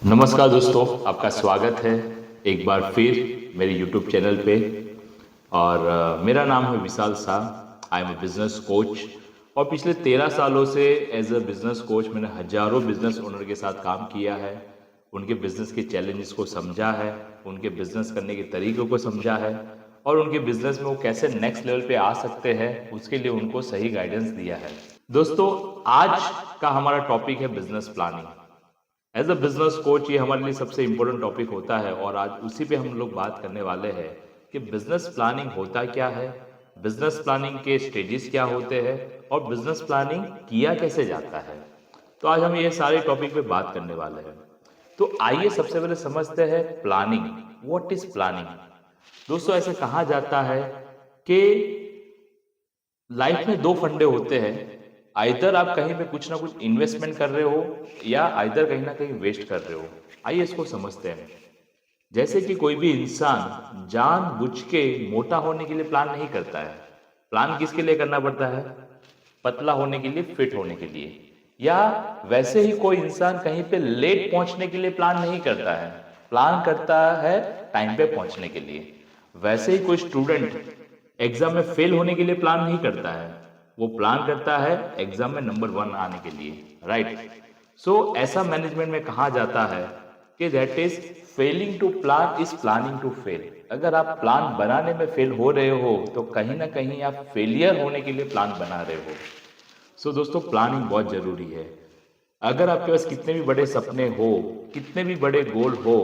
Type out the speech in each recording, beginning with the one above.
नमस्कार दोस्तों, आपका स्वागत है एक बार फिर मेरे YouTube चैनल पे। और मेरा नाम है Vishal Shah. I am a business coach और पिछले 13 सालों से एज अ बिजनेस कोच मैंने हजारों बिजनेस ओनर के साथ काम किया है। उनके बिजनेस के चैलेंजेस को समझा है, उनके बिजनेस करने के तरीकों को समझा है और उनके बिजनेस में वो कैसे नेक्स्ट लेवल पे आ सकते हैं उसके लिए उनको सही गाइडेंस दिया है। दोस्तों, आज का हमारा टॉपिक है business planning. As a business coach ये हमारे लिए सबसे इम्पोर्टेंट टॉपिक होता है और आज उसी पे हम लोग बात करने वाले हैं कि बिजनेस प्लानिंग होता क्या है, बिजनेस प्लानिंग के स्टेजेस क्या होते हैं और बिजनेस प्लानिंग किया कैसे जाता है। तो आज हम ये सारे टॉपिक पे बात करने वाले हैं। तो आइए सबसे पहले समझते हैं प्लानिंग। What is planning? दोस्तों, ऐसे कहा जाता है कि लाइफ में दो फंडे होते हैं। आइदर आप कहीं पे कुछ ना कुछ इन्वेस्टमेंट कर रहे हो या आइदर कहीं ना कहीं वेस्ट कर रहे हो। आइए इसको समझते हैं। जैसे कि कोई भी इंसान जानबूझ के मोटा होने के लिए प्लान नहीं करता है। प्लान किसके लिए करना पड़ता है? पतला होने के लिए, फिट होने के लिए। या वैसे ही कोई इंसान कहीं पे लेट पहुंचने के लिए प्लान नहीं करता है, प्लान करता है टाइम पे पहुंचने के लिए। वैसे ही कोई स्टूडेंट एग्जाम में फेल होने के लिए प्लान नहीं करता है, वो प्लान करता है एग्जाम में नंबर 1 आने के लिए। राइट? सो ऐसा मैनेजमेंट में कहा जाता है कि that is failing to plan is planning to fail. अगर आप प्लान बनाने में फेल हो रहे हो तो कहीं ना कहीं आप फेलियर होने के लिए प्लान बना रहे हो। सो दोस्तों, प्लानिंग बहुत जरूरी है। अगर आपके पास कितने भी बड़े सपने हो, कितने भी बड़े गोल हो,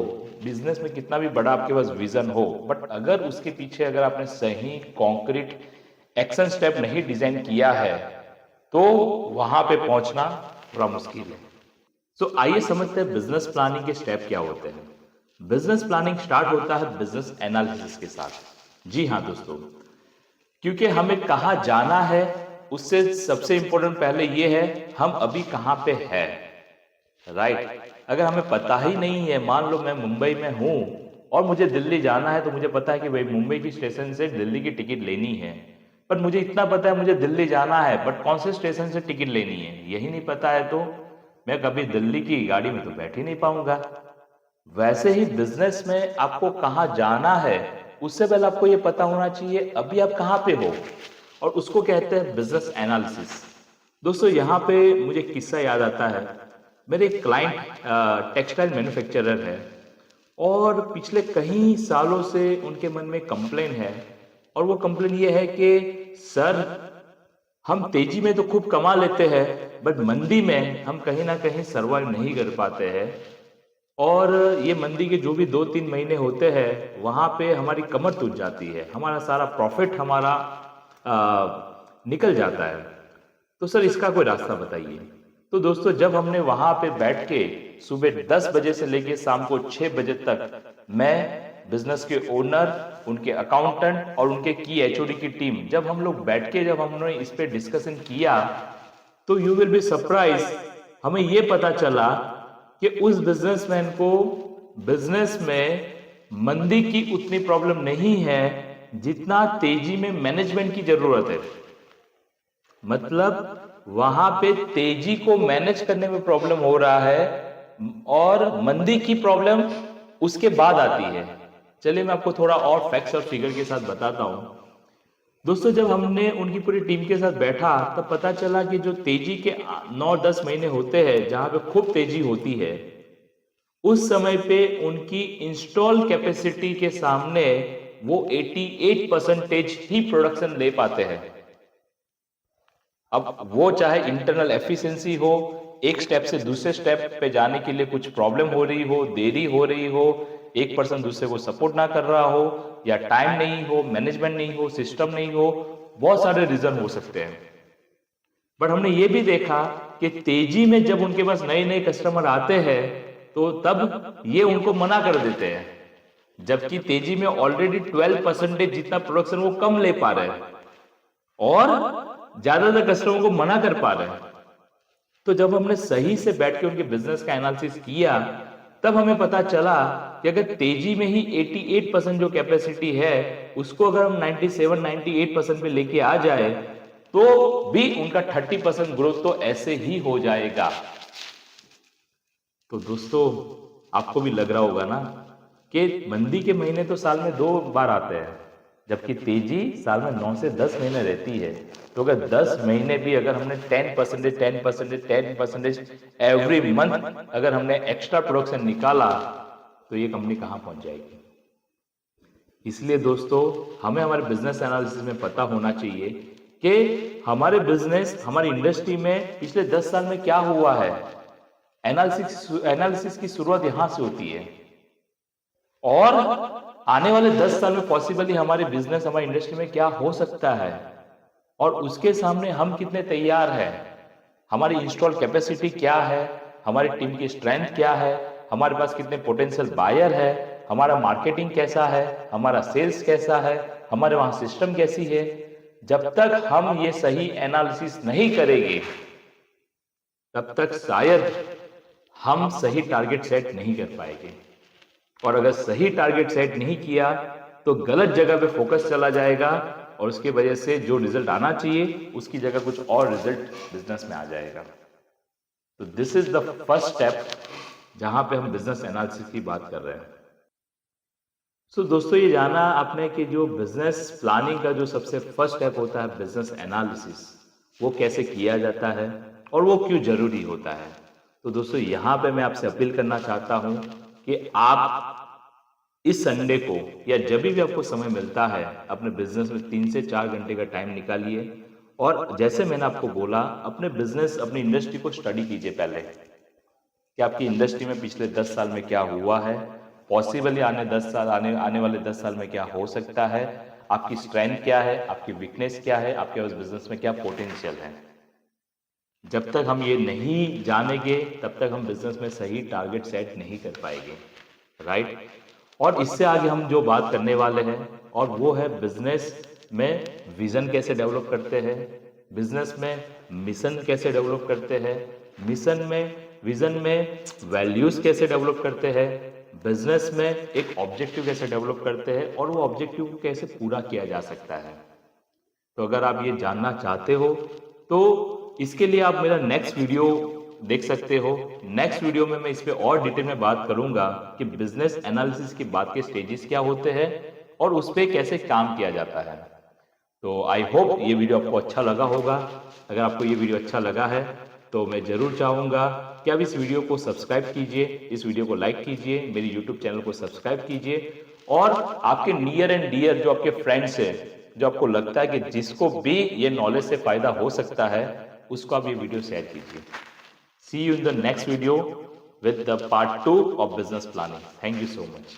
बिजनेस में कितना भी बड़ा आपके पास विजन हो, बट अगर उसके पीछे अगर आपने सही कॉन्क्रीट एक्शन स्टेप नहीं डिजाइन किया है तो वहां पे पहुंचना थोड़ा मुश्किल है। सो आइए समझते हैं बिजनेस प्लानिंग के स्टेप क्या होते हैं। बिजनेस प्लानिंग स्टार्ट होता है बिजनेस एनालिसिस के साथ। जी हाँ दोस्तों, क्योंकि हमें कहाँ जाना है उससे सबसे इंपॉर्टेंट पहले ये है हम अभी कहाँ पे है। राइट? अगर हमें पता ही नहीं है, मान लो मैं मुंबई में हूं और मुझे दिल्ली जाना है, तो मुझे पता है कि भाई मुंबई की स्टेशन से दिल्ली की टिकट लेनी है। पर मुझे इतना पता है मुझे दिल्ली जाना है, बट कौन से स्टेशन से टिकट लेनी है यही नहीं पता है, तो मैं कभी दिल्ली की गाड़ी में तो बैठ ही नहीं पाऊंगा। वैसे ही बिजनेस में आपको कहाँ जाना है उससे पहले आपको ये पता होना चाहिए अभी आप कहाँ पे हो, और उसको कहते हैं बिजनेस एनालिसिस। दोस्तों, यहाँ पे मुझे एक किस्सा याद आता है। मेरे एक क्लाइंट टेक्सटाइल मैन्युफैक्चरर है और पिछले कई सालों से उनके मन में कंप्लेन है, और वो कंप्लेन ये है कि सर, हम तेजी में तो खूब कमा लेते हैं बट मंदी में हम कहीं ना कहीं सर्वाइव नहीं कर पाते हैं। और ये मंदी के जो भी 2-3 महीने होते हैं वहां पे हमारी कमर टूट जाती है, हमारा सारा प्रॉफिट हमारा निकल जाता है। तो सर, इसका कोई रास्ता बताइए। तो दोस्तों, जब हमने वहां पे बैठ के सुबह 10 बजे से लेके शाम को 6 बजे तक मैं, बिजनेस के ओनर, उनके अकाउंटेंट और उनके की एचओडी की टीम, जब हम लोग बैठ के जब हमने इस पे डिस्कशन किया तो यू विल बी सरप्राइज, हमें ये पता चला कि उस बिजनेसमैन को बिजनेस में मंदी की उतनी प्रॉब्लम नहीं है जितना तेजी में मैनेजमेंट की जरूरत है। मतलब वहां पे तेजी को मैनेज करने में प्रॉब्लम हो रहा है और मंदी की प्रॉब्लम उसके बाद आती है। चलिए मैं आपको थोड़ा और फैक्ट्स और फिगर के साथ बताता हूं। दोस्तों, जब हमने उनकी पूरी टीम के साथ बैठा तब पता चला कि जो तेजी के 9-10 महीने होते हैं जहां पे खूब तेजी होती है, उस समय पे उनकी इंस्टॉल कैपेसिटी के सामने वो 88% ही प्रोडक्शन ले पाते हैं। अब वो चाहे इंटरनल एफिशिएंसी हो, एक स्टेप से दूसरे स्टेप पे जाने के लिए कुछ प्रॉब्लम हो रही हो, देरी हो रही हो, एक पर्सन दूसरे को सपोर्ट ना कर रहा हो, या टाइम नहीं हो, मैनेजमेंट नहीं हो, सिस्टम नहीं हो, बहुत सारे रीजन हो सकते हैं। बट हमने ये भी देखा कि तेजी में जब उनके पास नए नए कस्टमर आते हैं तो तब ये उनको मना कर देते हैं, जबकि तेजी में ऑलरेडी 12% जितना प्रोडक्शन वो कम ले पा रहे हैं और ज्यादातर कस्टमर को मना कर पा रहे हैं। तो जब हमने सही से बैठ के उनके बिजनेस का एनालिसिस किया तब हमें पता चला कि अगर तेजी में ही 88% जो कैपेसिटी है उसको अगर हम 97-98% पे लेके आ जाए तो भी उनका 30% ग्रोथ तो ऐसे ही हो जाएगा। तो दोस्तों, आपको भी लग रहा होगा ना कि मंदी के महीने तो साल में 2 बार आते हैं, जबकि तेजी साल में 9 से 10 महीने रहती है। तो अगर 10 महीने भी अगर हमने 10% एवरी मंथ अगर हमने एक्स्ट्रा प्रोडक्शन निकाला तो ये कंपनी कहाँ पहुंच जाएगी। इसलिए दोस्तों हमें हमारे बिजनेस एनालिसिस में पता होना चाहिए कि हमारे बिजनेस, हमारी इंडस्ट्री में पिछले 10 साल में क्या हुआ है। एनालिसिस की शुरुआत यहां से होती है और आने वाले 10 साल में पॉसिबली हमारे बिजनेस, हमारी इंडस्ट्री में क्या हो सकता है और उसके सामने हम कितने तैयार हैं, हमारी इंस्टॉल कैपेसिटी क्या है, हमारी टीम की स्ट्रेंथ क्या है, हमारे पास कितने पोटेंशियल बायर है, हमारा मार्केटिंग कैसा है, हमारा सेल्स कैसा है, हमारे वहां सिस्टम कैसी है। जब तक हम ये सही एनालिसिस नहीं करेंगे तब तक शायद हम सही टारगेट सेट नहीं कर पाएंगे, और अगर सही टारगेट सेट नहीं किया तो गलत जगह पे फोकस चला जाएगा और उसकी वजह से जो रिजल्ट आना चाहिए उसकी जगह कुछ और रिजल्ट बिजनेस में आ जाएगा। तो this is the first step जहां पे हम बिजनेस एनालिसिस की बात कर रहे हैं। सो दोस्तों ये जाना आपने कि जो बिजनेस प्लानिंग का जो सबसे फर्स्ट स्टेप होता है बिजनेस एनालिसिस, वो कैसे किया जाता है और वो क्यों जरूरी होता है। तो दोस्तों यहाँ पे मैं आपसे अपील करना चाहता हूँ कि आप इस संडे को या जब भी आपको समय मिलता है अपने बिजनेस में 3 से 4 घंटे का टाइम निकालिए और जैसे मैंने आपको बोला अपने बिजनेस, अपनी इंडस्ट्री को स्टडी कीजिए पहले कि आपकी इंडस्ट्री में पिछले 10 साल में क्या हुआ है, पॉसिबली आने वाले 10 साल में क्या हो सकता है, आपकी स्ट्रेंथ क्या है, आपकी वीकनेस क्या है, आपके उस बिजनेस में क्या पोटेंशियल है। जब तक हम ये नहीं जानेंगे तब तक हम बिजनेस में सही टारगेट सेट नहीं कर पाएंगे, राइट। और इससे आगे हम जो बात करने वाले हैं और वो है बिजनेस में विजन कैसे डेवलप करते हैं, बिजनेस में मिशन कैसे डेवलप करते हैं, मिशन में, विजन में वैल्यूज कैसे डेवलप करते हैं, बिजनेस में एक ऑब्जेक्टिव कैसे डेवलप करते हैं और वो ऑब्जेक्टिव को कैसे पूरा किया जा सकता है। तो अगर आप ये जानना चाहते हो तो इसके लिए आप मेरा नेक्स्ट वीडियो देख सकते हो। नेक्स्ट वीडियो में मैं इस पे और डिटेल में बात करूंगा कि बिजनेस एनालिसिस की बात के स्टेजेस क्या होते हैं और उस पे कैसे काम किया जाता है। तो आई होप ये वीडियो आपको अच्छा लगा होगा। अगर आपको ये वीडियो अच्छा लगा है तो मैं जरूर चाहूंगा कि आप इस वीडियो को सब्सक्राइब कीजिए, इस वीडियो को लाइक कीजिए, मेरी यूट्यूब चैनल को सब्सक्राइब कीजिए और आपके नियर एंड डियर जो आपके फ्रेंड्स हैं, जो आपको लगता है कि जिसको भी ये नॉलेज से फायदा हो सकता है, उसको आप ये वीडियो शेयर कीजिए। See you in the next video with the part 2 of business planning. Thank you so much.